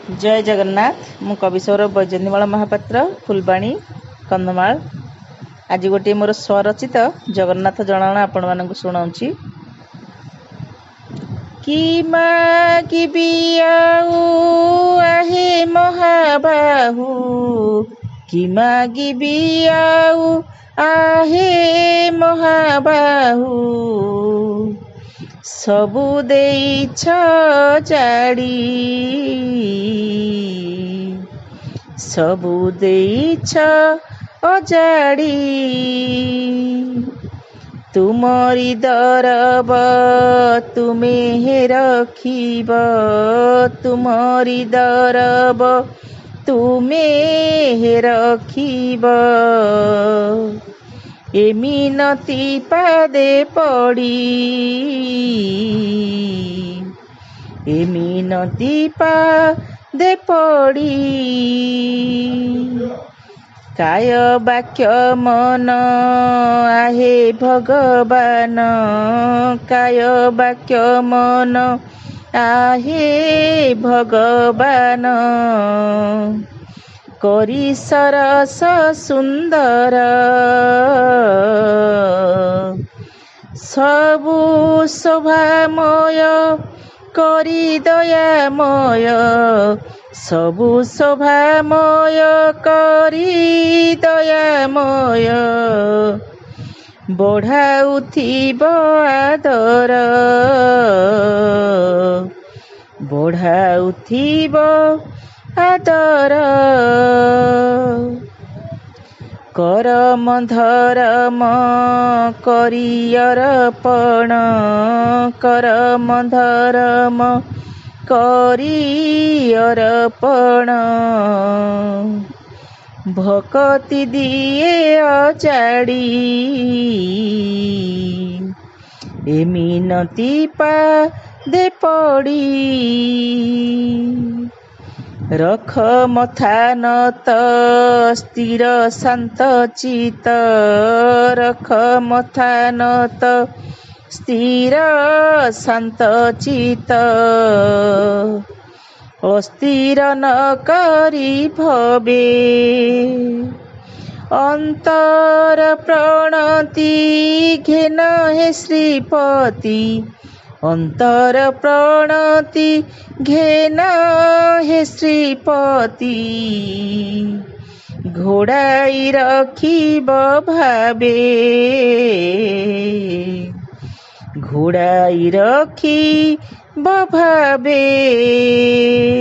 जय जगन्नाथ। मु कवि सौरभ बैजयंतीमाला महापात्र फुलबाणी कंधमाल। आज गोटे मोर स्वरचित जगन्नाथ जनाना आपण मानक शुणाऊँची। कि मागिबी आऊ आहे महाबाहु, कि मागिबी आऊ आहे महाबाहु, सबु देइछ जाडी, सबु देइछ अजाडी। तुमरी दरब तुमे रखिब, तुमरी दरब तुमे रखिब। ए मिनती पादे पड़ी, ए मिनती पादे पड़ी। काय वाक्य मन आहे भगवान, काय वाक्य मन आहे भगवान। करी सरस सुंदर सबु शोभामय, करी दयामय सबु शोभामय, करी दयामय। बढ़ाउथिब आदर, बढ़ाउथिब आदर। करम धरम करी अर्पण, करम धरम करी अर्पण। भक्ति दिए अजाडी, ए मिनती पादे पड़ी। रख मथानत स्थिर शांत चित, रख मथानत स्थिर शांत चित। अस्थिर न करी भवे, अंतर प्रणति घेन हे श्रीपति, अंतर प्रणति घेन हे श्रीपति। घोड़ाई रखिब भावे, घोड़ाई रखिब भावे।